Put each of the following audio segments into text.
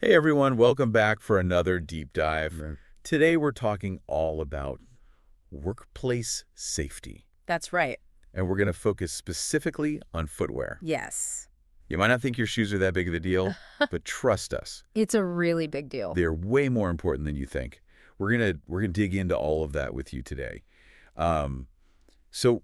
Hey everyone, welcome back for another deep dive. Right. Today we're talking all about workplace safety, That's right. and we're going to focus specifically on footwear. Yes. You might not think your shoes are that big of a deal, but trust us, It's a really big deal. they're way more important than you think. We're gonna dig into all of that with you today. Um, so,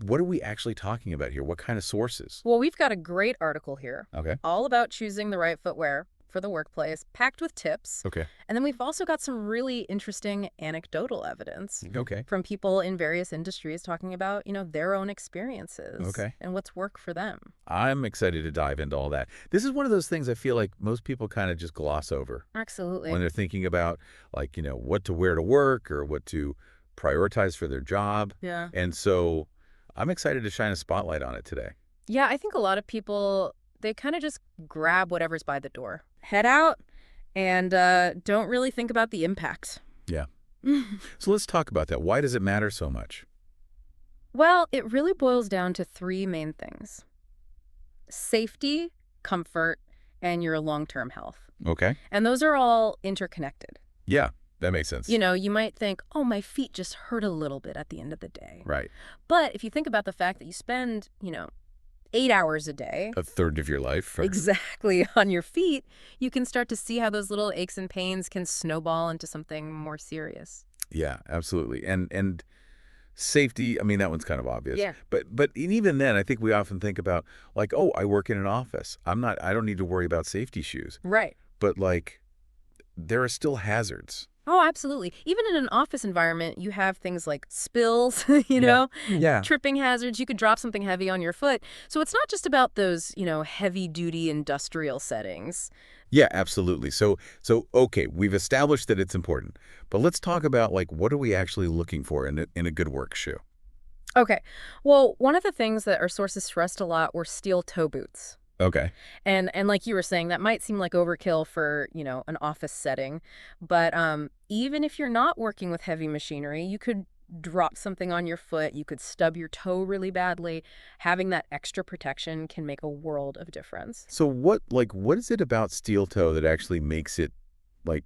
what are we actually talking about here? What kind of sources? Well, we've got a great article here Okay. all about choosing the right footwear for the workplace, packed with tips. Okay. And then we've also got some really interesting anecdotal evidence Okay. from people in various industries talking about, their own experiences Okay. and what's worked for them. I'm excited to dive into all that. This is one of those things I feel like most people kind of just gloss over when Absolutely. they're thinking about, what to wear to work or what to prioritize for their job. Yeah. And so I'm excited to shine a spotlight on it today. Yeah, I think a lot of people, they kind of just grab whatever's by the door, head out, and don't really think about the impact. Yeah. So let's talk about that. Why does it matter so much? Well, it really boils down to three main things: safety, comfort, and your long-term health. Okay. And those are all interconnected. Yeah, that makes sense. You might think, oh, my feet just hurt a little bit at the end of the day. Right. But if you think about the fact that you spend, 8 hours a day A third of your life. exactly on your feet, you can start to see how those little aches and pains can snowball into something more serious. Yeah, absolutely. And safety, I mean, that one's kind of obvious. Yeah. But even then, I think we often think about oh, I work in an office. I don't need to worry about safety shoes. Right. But there are still hazards. Oh, absolutely. Even in an office environment, you have things like spills, Yeah. tripping hazards. You could drop something heavy on your foot. So it's not just about those, heavy-duty industrial settings. Yeah, absolutely. So okay, we've established that it's important. But let's talk about what are we actually looking for in a good work shoe? Okay. Well, one of the things that our sources stressed a lot were steel toe boots. Okay. And like you were saying, that might seem like overkill for, an office setting. But even if you're not working with heavy machinery, you could drop something on your foot. You could stub your toe really badly. Having that extra protection can make a world of difference. So what is it about steel toe that actually makes it like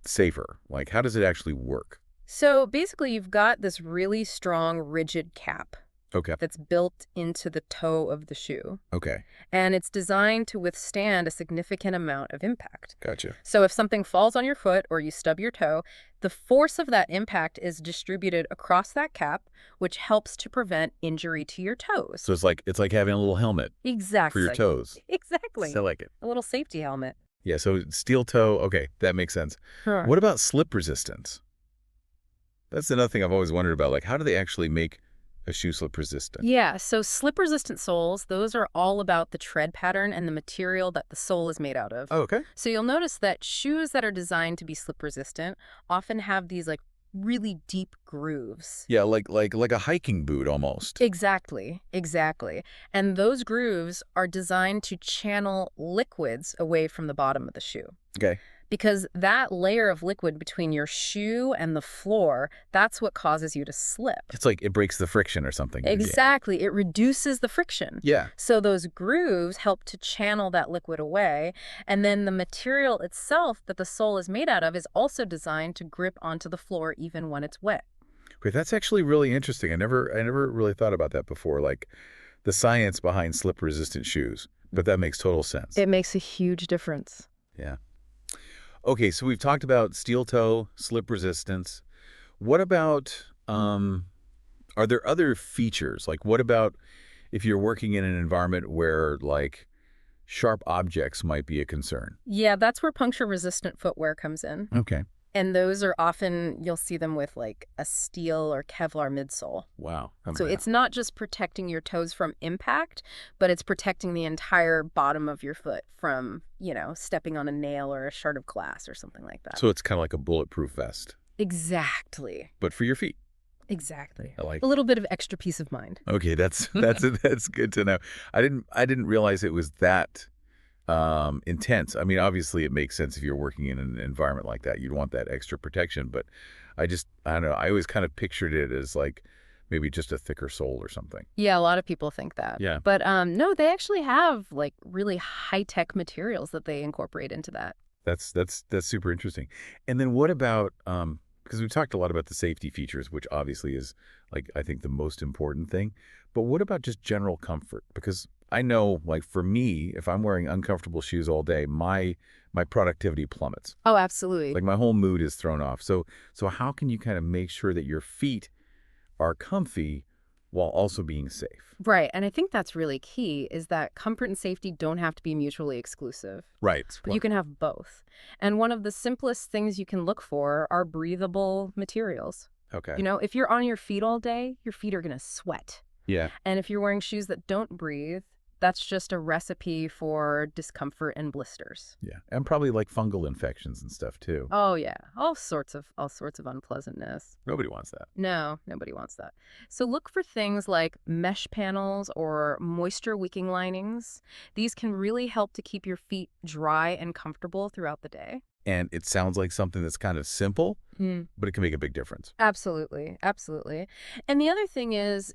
safer? How does it actually work? So basically, you've got this really strong, rigid cap Okay. that's built into the toe of the shoe. Okay. And it's designed to withstand a significant amount of impact. Gotcha. So if something falls on your foot or you stub your toe, the force of that impact is distributed across that cap, which helps to prevent injury to your toes. So it's like having a little helmet for Exactly. your toes. Exactly. I like it. A little safety helmet. Yeah, so steel toe, okay, that makes sense. Sure. What about slip resistance? That's another thing I've always wondered about. How do they actually make a shoe slip resistant? Yeah, so slip-resistant soles, those are all about the tread pattern and the material that the sole is made out of. Oh, okay. So you'll notice that shoes that are designed to be slip-resistant often have these, really deep grooves. Yeah, like a hiking boot almost. Exactly, exactly. And those grooves are designed to channel liquids away from the bottom of the shoe. Okay. Because that layer of liquid between your shoe and the floor, that's what causes you to slip. It's like it breaks the friction or something. Yeah. Exactly. It reduces the friction. Yeah. So those grooves help to channel that liquid away. And then the material itself that the sole is made out of is also designed to grip onto the floor even when it's wet. Wait, that's actually really interesting. I never really thought about that before, the science behind slip resistant shoes. But that makes total sense. It makes a huge difference. Yeah. Okay, so we've talked about steel toe, slip resistance. What about, are there other features? What about if you're working in an environment where, sharp objects might be a concern? Yeah, that's where puncture-resistant footwear comes in. Okay. And those are often, you'll see them with a steel or Kevlar midsole. Wow. So it's not just protecting your toes from impact, but it's protecting the entire bottom of your foot from, stepping on a nail or a shard of glass or something like that. So it's kind of like a bulletproof vest, Exactly. but for your feet. Exactly. I like. A little bit of extra peace of mind. Okay, that's good to know. I didn't realize it was that intense. I mean, obviously it makes sense if you're working in an environment like that. You'd want that extra protection, but I don't know. I always kind of pictured it as maybe just a thicker sole or something. Yeah, a lot of people think that. Yeah. But no, they actually have really high-tech materials that they incorporate into that. That's super interesting. And then what about because we've talked a lot about the safety features, which obviously is like I think the most important thing. But what about just general comfort? Because I know like for me, if I'm wearing uncomfortable shoes all day, my productivity plummets. Oh, absolutely. Like my whole mood is thrown off. So how can you kind of make sure that your feet are comfy while also being safe? Right. And I think that's really key is that comfort and safety don't have to be mutually exclusive. Right. You can have both. And one of the simplest things you can look for are breathable materials. Okay. If you're on your feet all day, your feet are going to sweat. Yeah. And if you're wearing shoes that don't breathe, that's just a recipe for discomfort and blisters. Yeah. And probably like fungal infections and stuff too. Oh yeah, all sorts of unpleasantness. Nobody wants that. No, nobody wants that. So look for things like mesh panels or moisture wicking linings. These can really help to keep your feet dry and comfortable throughout the day. And it sounds like something that's kind of simple, Mm. but it can make a big difference. Absolutely, absolutely. And the other thing is,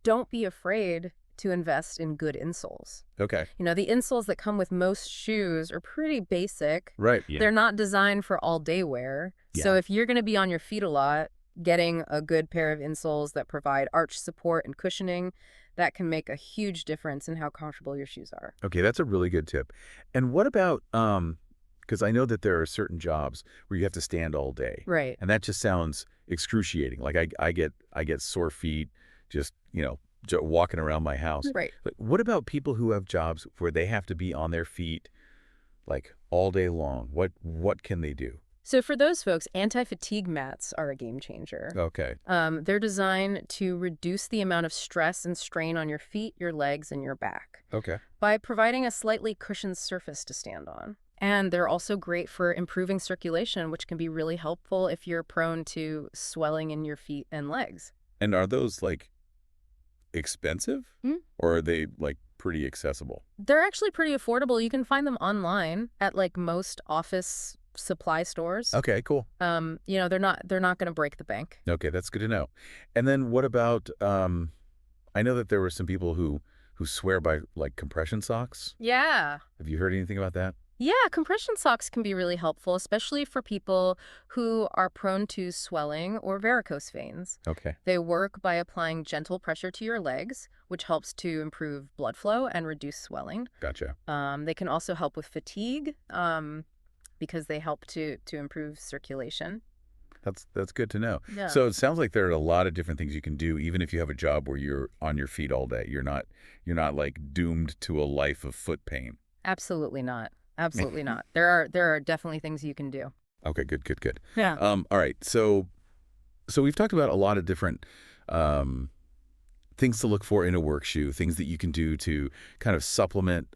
don't be afraid to invest in good insoles. Okay. The insoles that come with most shoes are pretty basic. Right. Yeah. They're not designed for all-day wear. So Yeah. if you're going to be on your feet a lot, getting a good pair of insoles that provide arch support and cushioning, that can make a huge difference in how comfortable your shoes are. Okay, that's a really good tip. And what about because I know that there are certain jobs where you have to stand all day. Right. And that just sounds excruciating. Like I get sore feet just, walking around my house. Right. But what about people who have jobs where they have to be on their feet like all day long? What can they do? So for those folks, anti-fatigue mats are a game changer. Okay. They're designed to reduce the amount of stress and strain on your feet, your legs, and your back Okay. by providing a slightly cushioned surface to stand on. And they're also great for improving circulation, which can be really helpful if you're prone to swelling in your feet and legs. And are those like expensive Hmm? or are they like pretty accessible? They're actually pretty affordable. You can find them online at like most office supply stores. Okay, cool. They're not going to break the bank. Okay, that's good to know. And then what about I know that there were some people who swear by like compression socks. Yeah. Have you heard anything about that? Yeah, compression socks can be really helpful, especially for people who are prone to swelling or varicose veins. Okay. They work by applying gentle pressure to your legs, which helps to improve blood flow and reduce swelling. Gotcha. They can also help with fatigue because they help to improve circulation. That's good to know. Yeah. So it sounds like there are a lot of different things you can do even if you have a job where you're on your feet all day. You're not like doomed to a life of foot pain. Absolutely not. Absolutely not. There are definitely things you can do. Okay, good. Yeah. All right. So we've talked about a lot of different things to look for in a work shoe, things that you can do to kind of supplement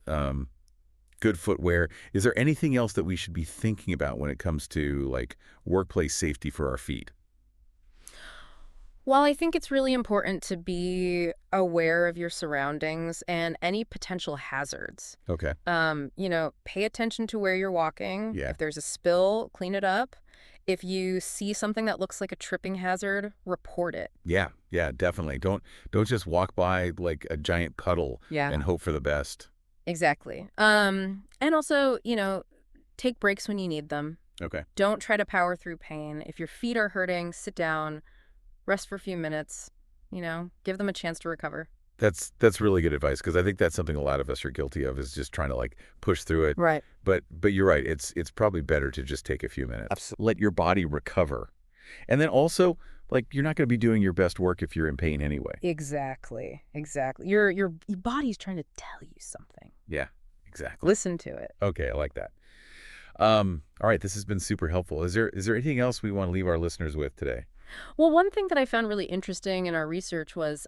good footwear. Is there anything else that we should be thinking about when it comes to like workplace safety for our feet? Well, I think it's really important to be aware of your surroundings and any potential hazards. Okay. Pay attention to where you're walking. Yeah. If there's a spill, clean it up. If you see something that looks like a tripping hazard, report it. Yeah, definitely. Don't just walk by like a giant puddle Yeah. and hope for the best. Exactly. And also, take breaks when you need them. Okay. Don't try to power through pain. If your feet are hurting, sit down, rest for a few minutes, give them a chance to recover. That's really good advice because I think that's something a lot of us are guilty of is just trying to like push through it. Right. But you're right. It's probably better to just take a few minutes. Let your body recover. And then also like you're not going to be doing your best work if you're in pain anyway. Exactly. Your body's trying to tell you something. Yeah, exactly. Listen to it. Okay, I like that. All right, this has been super helpful. Is there anything else we want to leave our listeners with today? Well, one thing that I found really interesting in our research was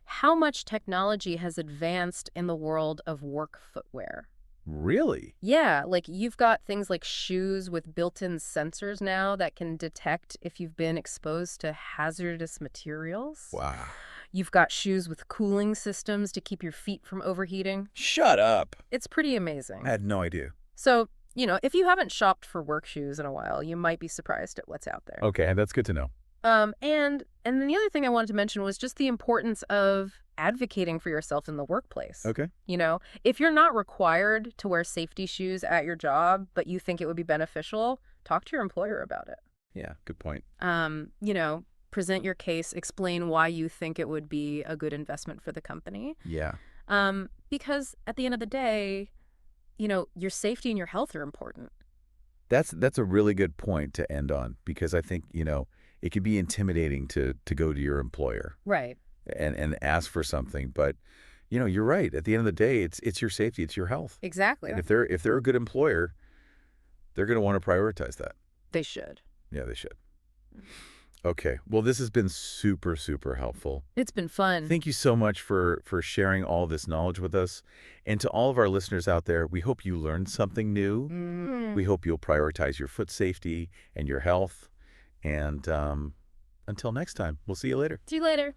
how much technology has advanced in the world of work footwear. Really? Yeah, like you've got things like shoes with built-in sensors now that can detect if you've been exposed to hazardous materials. Wow. You've got shoes with cooling systems to keep your feet from overheating. Shut up. It's pretty amazing. I had no idea. So, if you haven't shopped for work shoes in a while, you might be surprised at what's out there. Okay, that's good to know. And then the other thing I wanted to mention was just the importance of advocating for yourself in the workplace. Okay. If you're not required to wear safety shoes at your job, but you think it would be beneficial, talk to your employer about it. Yeah, good point. Present your case, explain why you think it would be a good investment for the company. Yeah. Because at the end of the day, your safety and your health are important. That's a really good point to end on because I think, it can be intimidating to go to your employer Right. and ask for something, but you're right. At the end of the day, it's your safety, it's your health. Exactly. And if they're a good employer, they're going to want to prioritize that. They should. Yeah, they should. Okay. Well, this has been super, super helpful. It's been fun. Thank you so much for sharing all this knowledge with us. And to all of our listeners out there, we hope you learned something new. We hope you'll prioritize your foot safety and your health. And until next time, we'll see you later. See you later.